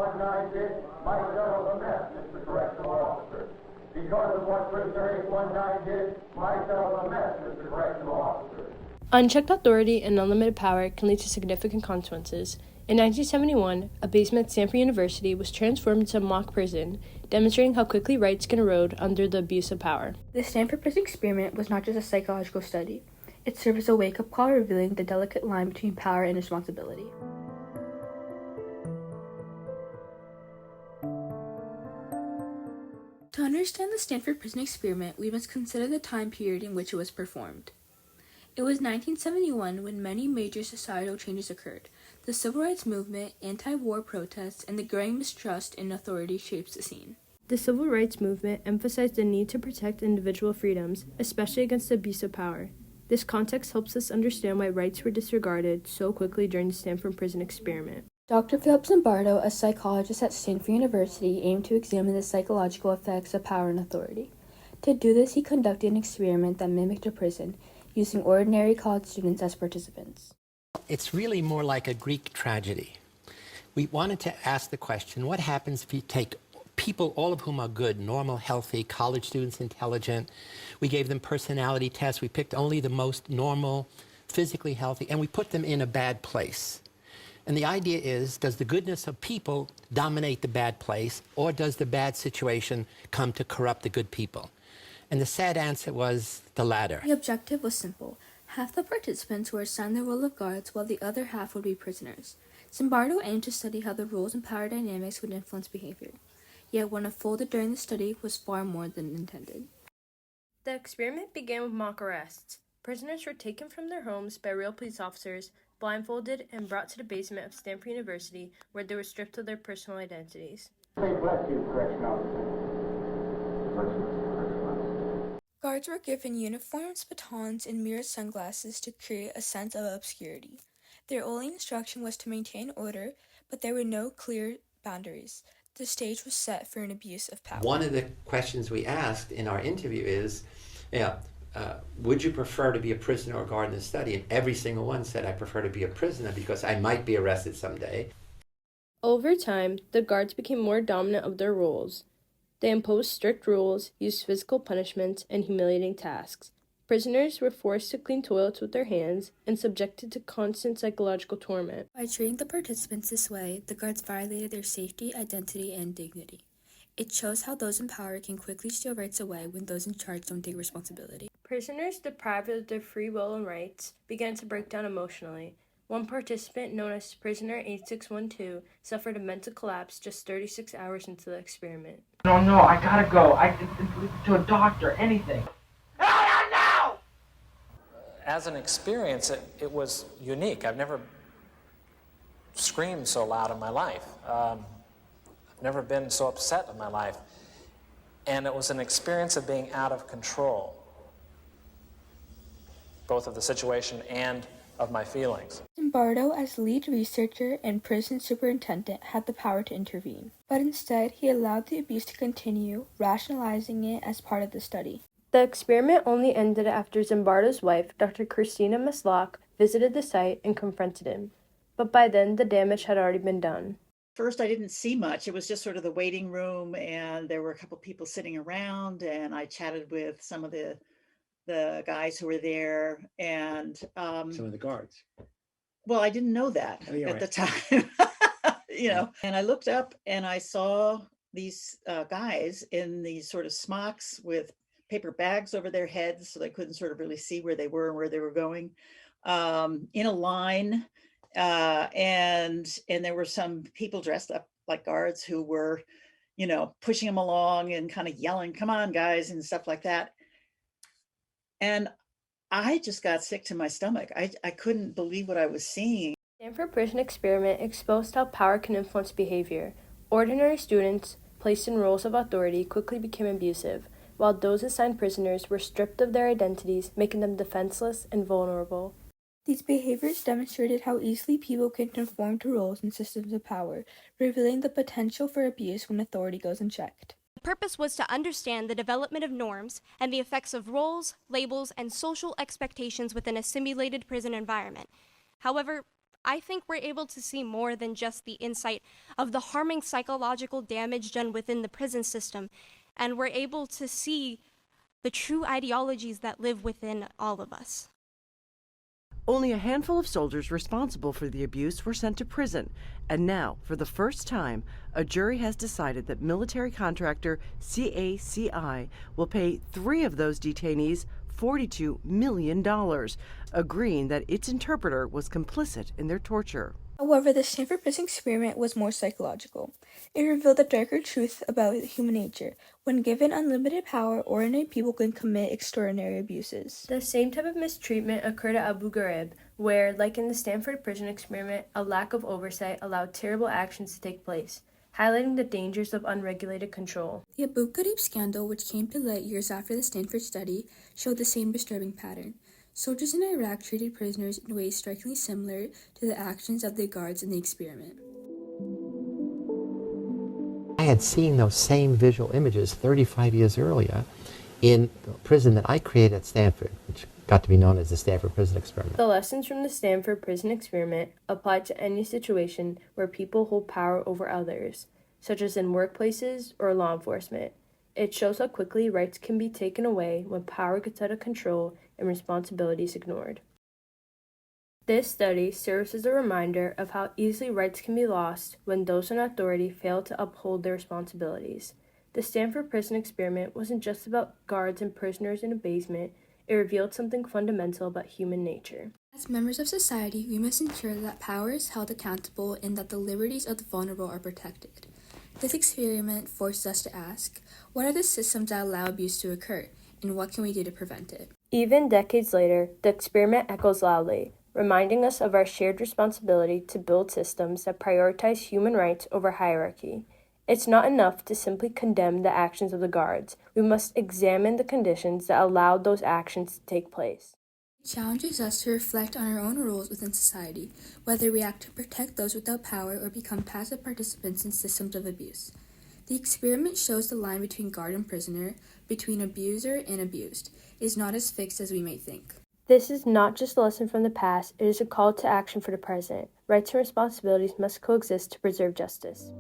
A190 might settle the mess, Mr. Correctional Officer. Because of what prisoner A190 did might settle the mess, Mr. Correctional Officer. Unchecked authority and unlimited power can lead to significant consequences. In 1971, a basement at Stanford University was transformed into a mock prison, demonstrating how quickly rights can erode under the abuse of power. The Stanford Prison Experiment was not just a psychological study. It served as a wake-up call revealing the delicate line between power and responsibility. To understand the Stanford Prison Experiment, we must consider the time period in which it was performed. It was 1971 when many major societal changes occurred. The civil rights movement, anti-war protests, and the growing mistrust in authority shaped the scene. The civil rights movement emphasized the need to protect individual freedoms, especially against the abuse of power. This context helps us understand why rights were disregarded so quickly during the Stanford Prison Experiment. Dr. Philip Zimbardo, a psychologist at Stanford University, aimed to examine the psychological effects of power and authority. To do this, he conducted an experiment that mimicked a prison, using ordinary college students as participants. It's really more like a Greek tragedy. We wanted to ask the question, what happens if you take people, all of whom are good, normal, healthy, college students, intelligent. We gave them personality tests. We picked only the most normal, physically healthy, and we put them in a bad place. And the idea is, does the goodness of people dominate the bad place, or does the bad situation come to corrupt the good people? And the sad answer was the latter. The objective was simple. Half the participants were assigned the role of guards, while the other half would be prisoners. Zimbardo aimed to study how the roles and power dynamics would influence behavior. Yet what unfolded during the study was far more than intended. The experiment began with mock arrests. Prisoners were taken from their homes by real police officers, blindfolded, and brought to the basement of Stanford University, where they were stripped of their personal identities. Say bless you, Correctional Officer. Bless you. Guards were given uniforms, batons, and mirrored sunglasses to create a sense of obscurity. Their only instruction was to maintain order, but there were no clear boundaries. The stage was set for an abuse of power. One of the questions we asked in our interview is, would you prefer to be a prisoner or guard in the study? And every single one said, I prefer to be a prisoner because I might be arrested someday. Over time, the guards became more dominant of their roles. They imposed strict rules, used physical punishments, and humiliating tasks. Prisoners were forced to clean toilets with their hands and subjected to constant psychological torment. By treating the participants this way, the guards violated their safety, identity, and dignity. It shows how those in power can quickly steal rights away when those in charge don't take responsibility. Prisoners deprived of their free will and rights began to break down emotionally. One participant, known as Prisoner 8612, suffered a mental collapse just 36 hours into the experiment. No, I gotta go. To a doctor, anything. No! As an experience, it was unique. I've never screamed so loud in my life. I've never been so upset in my life. And it was an experience of being out of control, both of the situation and of my feelings. Zimbardo, as lead researcher and prison superintendent, had the power to intervene. But instead, he allowed the abuse to continue, rationalizing it as part of the study. The experiment only ended after Zimbardo's wife, Dr. Christina Masloch, visited the site and confronted him. But by then, the damage had already been done. First, I didn't see much. It was just sort of the waiting room, and there were a couple people sitting around, and I chatted with some of the guys who were there, and Some of the guards. well, I didn't know that at the time, and I looked up and I saw these guys in these sort of smocks with paper bags over their heads, so they couldn't sort of really see where they were and where they were going, in a line, and there were some people dressed up like guards who were, pushing them along and kind of yelling, "Come on, guys," and stuff like that. And I just got sick to my stomach. I couldn't believe what I was seeing. The Stanford Prison Experiment exposed how power can influence behavior. Ordinary students, placed in roles of authority, quickly became abusive, while those assigned prisoners were stripped of their identities, making them defenseless and vulnerable. These behaviors demonstrated how easily people can conform to roles and systems of power, revealing the potential for abuse when authority goes unchecked. The purpose was to understand the development of norms and the effects of roles, labels, and social expectations within a simulated prison environment. However, I think we're able to see more than just the insight of the harming psychological damage done within the prison system, and we're able to see the true ideologies that live within all of us. Only a handful of soldiers responsible for the abuse were sent to prison, and now, for the first time, a jury has decided that military contractor CACI will pay 3 of those detainees $42 million, agreeing that its interpreter was complicit in their torture. However, the Stanford Prison Experiment was more psychological. It revealed the darker truth about human nature. When given unlimited power, ordinary people can commit extraordinary abuses. The same type of mistreatment occurred at Abu Ghraib, where, like in the Stanford Prison Experiment, a lack of oversight allowed terrible actions to take place, highlighting the dangers of unregulated control. The Abu Ghraib scandal, which came to light years after the Stanford study, showed the same disturbing pattern. Soldiers in Iraq treated prisoners in ways strikingly similar to the actions of the guards in the experiment. I had seen those same visual images 35 years earlier in the prison that I created at Stanford, which got to be known as the Stanford Prison Experiment. The lessons from the Stanford Prison Experiment apply to any situation where people hold power over others, such as in workplaces or law enforcement. It shows how quickly rights can be taken away when power gets out of control and responsibilities ignored. This study serves as a reminder of how easily rights can be lost when those in authority fail to uphold their responsibilities. The Stanford Prison Experiment wasn't just about guards and prisoners in a basement, it revealed something fundamental about human nature. As members of society, we must ensure that power is held accountable and that the liberties of the vulnerable are protected. This experiment forces us to ask, what are the systems that allow abuse to occur, and what can we do to prevent it? Even decades later, the experiment echoes loudly, reminding us of our shared responsibility to build systems that prioritize human rights over hierarchy. It's not enough to simply condemn the actions of the guards. We must examine the conditions that allowed those actions to take place. It challenges us to reflect on our own roles within society, whether we act to protect those without power or become passive participants in systems of abuse. The experiment shows the line between guard and prisoner, between abuser and abused, is not as fixed as we may think. This is not just a lesson from the past, it is a call to action for the present. Rights and responsibilities must coexist to preserve justice.